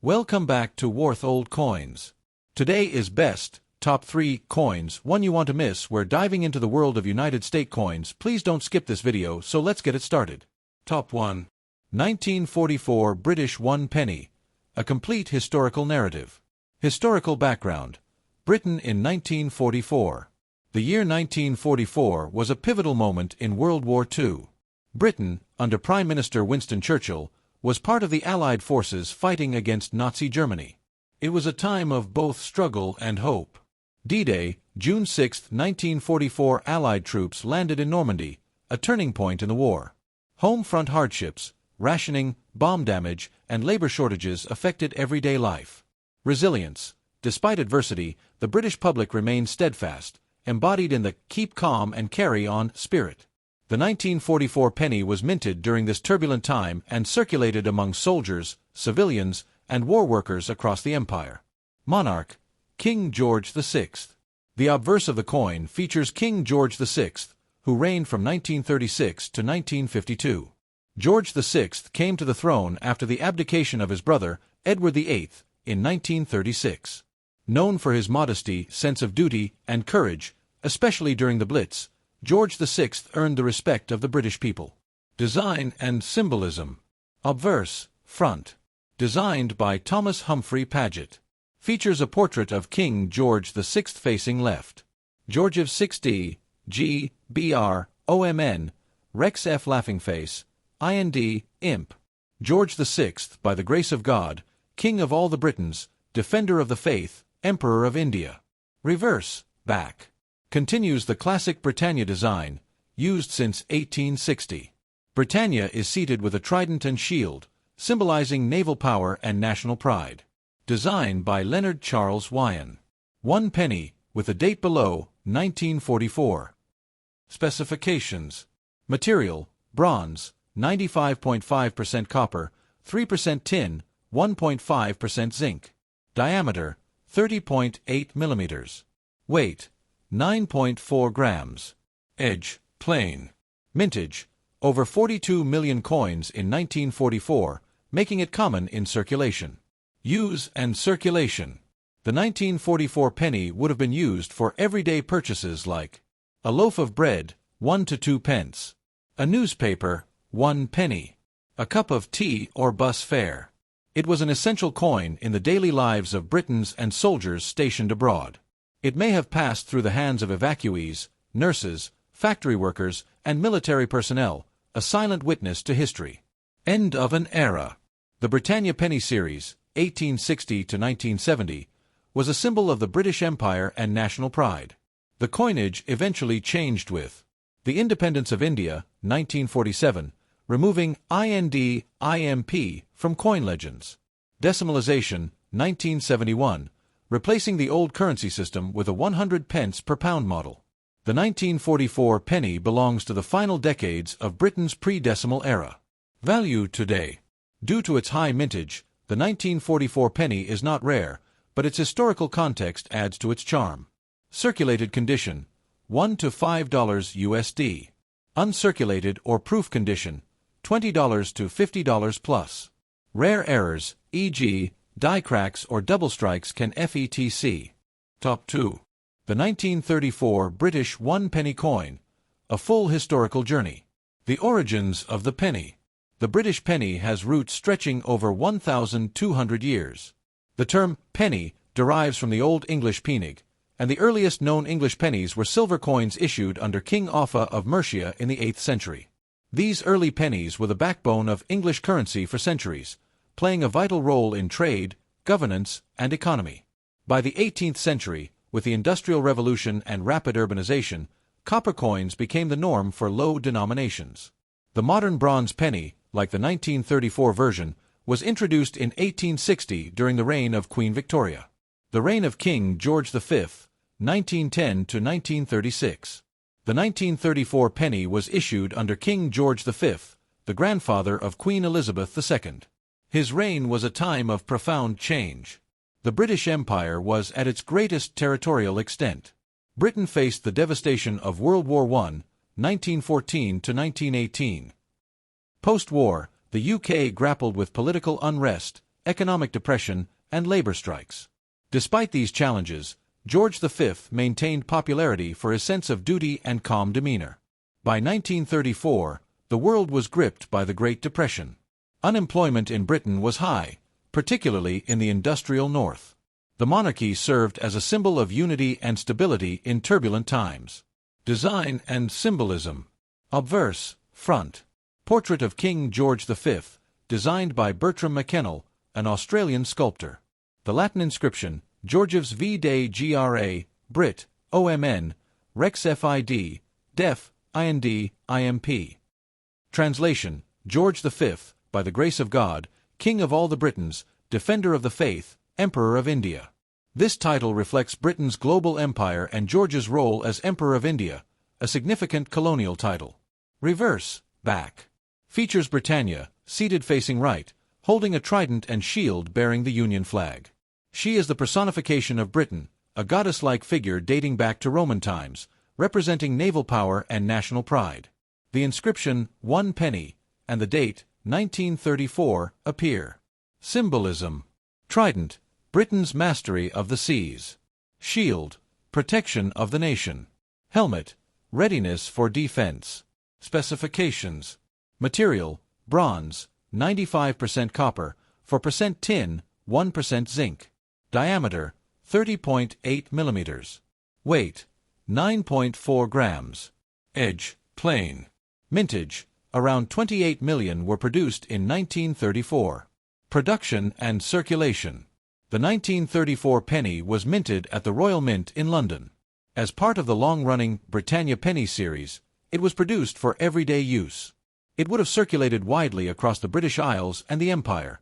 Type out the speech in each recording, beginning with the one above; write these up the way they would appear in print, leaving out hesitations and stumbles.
Welcome back to Worth Old Coins. Today is Best Top 3 Coins, one you want to miss. We're diving into the world of United States coins. Please don't skip this video, so let's get it started. Top 1. 1944 British 1 penny. A complete historical narrative. Historical background. Britain in 1944. The year 1944 was a pivotal moment in World War II. Britain, under Prime Minister Winston Churchill, was part of the Allied forces fighting against Nazi Germany. It was a time of both struggle and hope. D-Day, June 6, 1944. Allied troops landed in Normandy, a turning point in the war. Home front hardships, rationing, bomb damage, and labor shortages affected everyday life. Resilience. Despite adversity, the British public remained steadfast, embodied in the "keep calm and carry on" spirit. The 1944 penny was minted during this turbulent time and circulated among soldiers, civilians, and war workers across the empire. Monarch. King George VI. The obverse of the coin features King George VI, who reigned from 1936 to 1952. George VI came to the throne after the abdication of his brother, Edward VIII, in 1936. Known for his modesty, sense of duty, and courage, especially during the Blitz, George VI earned the respect of the British people. Design and symbolism. Obverse, front. Designed by Thomas Humphrey Paget. Features a portrait of King George VI facing left. George of 6D, G, BR, OMN, Rex F laughing face, IND, imp. George VI, by the grace of God, King of all the Britons, Defender of the Faith, Emperor of India. Reverse, back. Continues the classic Britannia design, used since 1860. Britannia is seated with a trident and shield, symbolizing naval power and national pride. Designed by Leonard Charles Wyon. 1 penny, with a date below, 1944. Specifications. Material, bronze, 95.5% copper, 3% tin, 1.5% zinc. Diameter, 30.8 millimeters. Weight, 9.4 grams. Edge, plain. Mintage, over 42 million coins in 1944, making it common in circulation. Use and circulation. The 1944 penny would have been used for everyday purchases like a loaf of bread, 1 to 2 pence. A newspaper, 1 penny. A cup of tea or bus fare. It was an essential coin in the daily lives of Britons and soldiers stationed abroad. It may have passed through the hands of evacuees, nurses, factory workers, and military personnel, a silent witness to history. End of an era. The Britannia Penny Series, 1860 to 1970, was a symbol of the British Empire and national pride. The coinage eventually changed with the independence of India, 1947, removing IND/IMP from coin legends. Decimalization, 1971, replacing the old currency system with a 100 pence per pound model. The 1944 penny belongs to the final decades of Britain's pre-decimal era. Value today. Due to its high mintage, the 1944 penny is not rare, but its historical context adds to its charm. Circulated condition, $1 to $5 USD. Uncirculated or proof condition, $20 to $50 plus. Rare errors, e.g., die cracks or double strikes can FETC. Top 2. The 1934 British 1 penny coin. A full historical journey. The origins of the penny. The British penny has roots stretching over 1,200 years. The term penny derives from the Old English penig, and the earliest known English pennies were silver coins issued under King Offa of Mercia in the 8th century. These early pennies were the backbone of English currency for centuries, playing a vital role in trade, governance, and economy. By the 18th century, with the Industrial Revolution and rapid urbanization, copper coins became the norm for low denominations. The modern bronze penny, like the 1934 version, was introduced in 1860 during the reign of Queen Victoria. The reign of King George V, 1910 to 1936. The 1934 penny was issued under King George V, the grandfather of Queen Elizabeth II. His reign was a time of profound change. The British Empire was at its greatest territorial extent. Britain faced the devastation of World War I, 1914 to 1918. Post-war, the UK grappled with political unrest, economic depression, and labor strikes. Despite these challenges, George V maintained popularity for his sense of duty and calm demeanor. By 1934, the world was gripped by the Great Depression. Unemployment in Britain was high, particularly in the industrial North. The monarchy served as a symbol of unity and stability in turbulent times. Design and symbolism. Obverse, front. Portrait of King George V, designed by Bertram McKennell, an Australian sculptor. The Latin inscription, Georgius V. de Gra, Brit, OMN, Rex Fid, Def, Ind, Imp. Translation, George V, by the grace of God, King of all the Britons, Defender of the Faith, Emperor of India. This title reflects Britain's global empire and George's role as Emperor of India, a significant colonial title. Reverse, back. Features Britannia, seated facing right, holding a trident and shield bearing the Union flag. She is the personification of Britain, a goddess-like figure dating back to Roman times, representing naval power and national pride. The inscription, 1 penny, and the date, 1934, appear. Symbolism. Trident, Britain's mastery of the seas. Shield, protection of the nation. Helmet, readiness for defense. Specifications. Material, bronze, 95% copper, 4% tin, 1% zinc. Diameter, 30.8 millimeters. Weight, 9.4 grams. Edge, plain. Mintage, around 28 million were produced in 1934. Production and circulation. The 1934 penny was minted at the Royal Mint in London. As part of the long-running Britannia Penny series, it was produced for everyday use. It would have circulated widely across the British Isles and the Empire,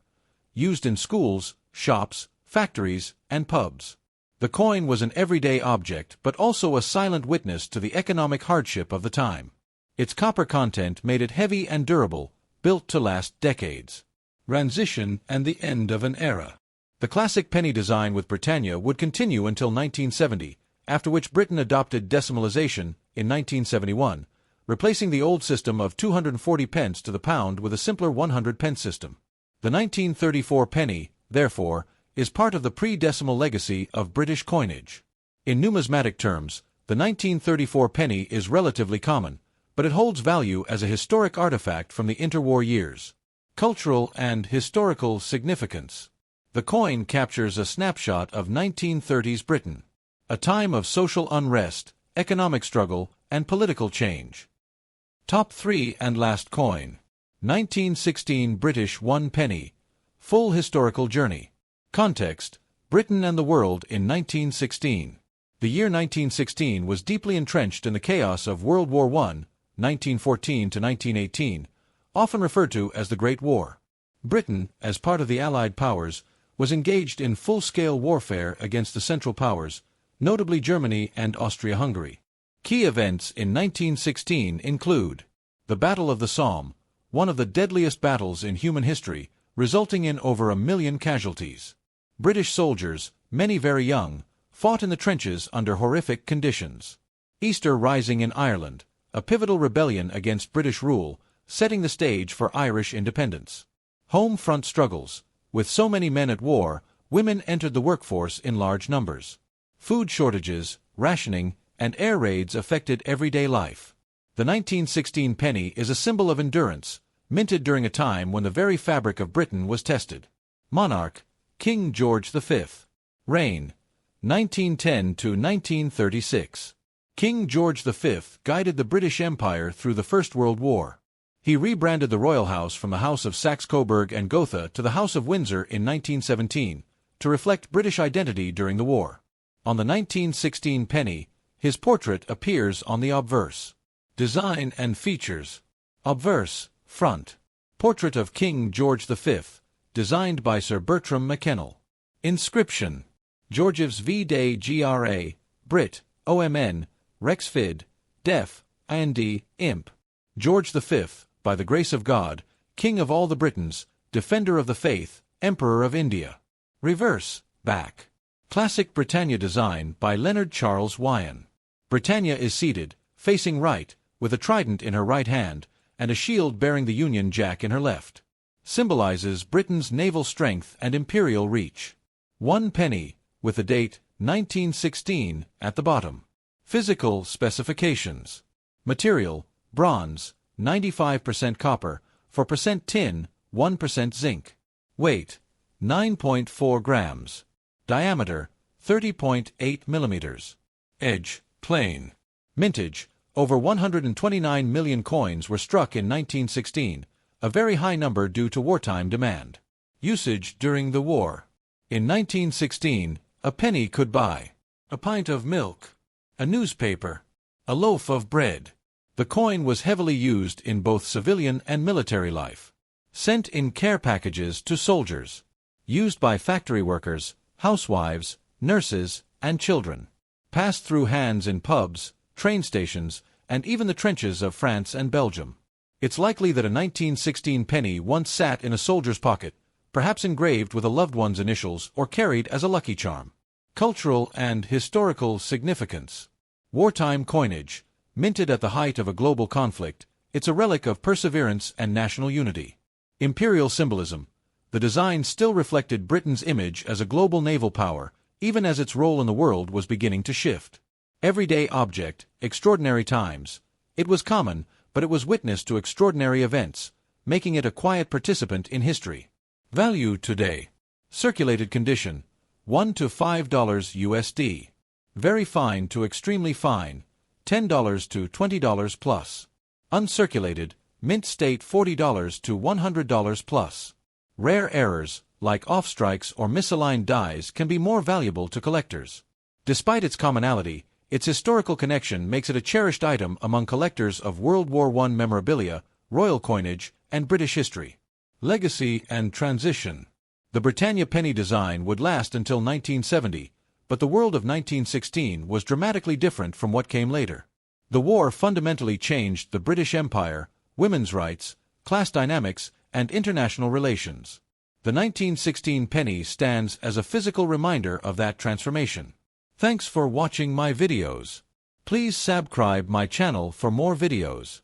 used in schools, shops, factories, and pubs. The coin was an everyday object but also a silent witness to the economic hardship of the time. Its copper content made it heavy and durable, built to last decades. Transition and the end of an era. The classic penny design with Britannia would continue until 1970, after which Britain adopted decimalisation in 1971, replacing the old system of 240 pence to the pound with a simpler 100 pence system. The 1934 penny, therefore, is part of the pre-decimal legacy of British coinage. In numismatic terms, the 1934 penny is relatively common, but it holds value as a historic artifact from the interwar years. Cultural and historical significance. The coin captures a snapshot of 1930s Britain, a time of social unrest, economic struggle, and political change. Top 3 and last coin. 1916 British 1 penny. Full historical journey. Context: Britain and the world in 1916. The year 1916 was deeply entrenched in the chaos of World War I, 1914 to 1918, often referred to as the Great War. Britain, as part of the Allied powers, was engaged in full-scale warfare against the Central Powers, notably Germany and Austria-Hungary. Key events in 1916 include the Battle of the Somme, one of the deadliest battles in human history, resulting in over 1 million casualties. British soldiers, many very young, fought in the trenches under horrific conditions. Easter Rising in Ireland, a pivotal rebellion against British rule, setting the stage for Irish independence. Home front struggles. With so many men at war, women entered the workforce in large numbers. Food shortages, rationing, and air raids affected everyday life. The 1916 penny is a symbol of endurance, minted during a time when the very fabric of Britain was tested. Monarch, King George V. Reign, 1910 to 1936. King George V guided the British Empire through the First World War. He rebranded the royal house from the House of Saxe-Coburg and Gotha to the House of Windsor in 1917, to reflect British identity during the war. On the 1916 penny, his portrait appears on the obverse. Design and features. Obverse, front. Portrait of King George V, designed by Sir Bertram McKennell. Inscription. Georgius V. de Gra, Brit, OMN, Rex Fid, Def, Ind, Imp. George V, by the grace of God, King of all the Britons, Defender of the Faith, Emperor of India. Reverse, back. Classic Britannia design by Leonard Charles Wyon. Britannia is seated, facing right, with a trident in her right hand, and a shield bearing the Union Jack in her left. symbolizes Britain's naval strength and imperial reach. 1 penny, with the date 1916 at the bottom. Physical specifications. Material: bronze, 95% copper, 4% tin, 1% zinc. Weight: 9.4 grams. Diameter: 30.8 millimeters. Edge: plain. Mintage: over 129 million coins were struck in 1916, a very high number due to wartime demand. Usage during the war. In 1916, a penny could buy a pint of milk, a newspaper, a loaf of bread. The coin was heavily used in both civilian and military life. Sent in care packages to soldiers. Used by factory workers, housewives, nurses, and children. Passed through hands in pubs, train stations, and even the trenches of France and Belgium. It's likely that a 1916 penny once sat in a soldier's pocket, perhaps engraved with a loved one's initials or carried as a lucky charm. Cultural and historical significance. Wartime coinage. Minted at the height of a global conflict, it's a relic of perseverance and national unity. Imperial symbolism. The design still reflected Britain's image as a global naval power, even as its role in the world was beginning to shift. Everyday object, extraordinary times. It was common, but it was witness to extraordinary events, making it a quiet participant in history. Value today. Circulated condition: $1 to $5 USD. Very fine to extremely fine, $10 to $20 plus. Uncirculated, mint state $40 to $100 plus. Rare errors, like off-strikes or misaligned dies, can be more valuable to collectors. Despite its commonality, its historical connection makes it a cherished item among collectors of World War I memorabilia, royal coinage, and British history. Legacy and transition. The Britannia penny design would last until 1970, but the world of 1916 was dramatically different from what came later. The war fundamentally changed the British Empire, women's rights, class dynamics, and international relations. The 1916 penny stands as a physical reminder of that transformation. Thanks for watching my videos. Please subscribe my channel for more videos.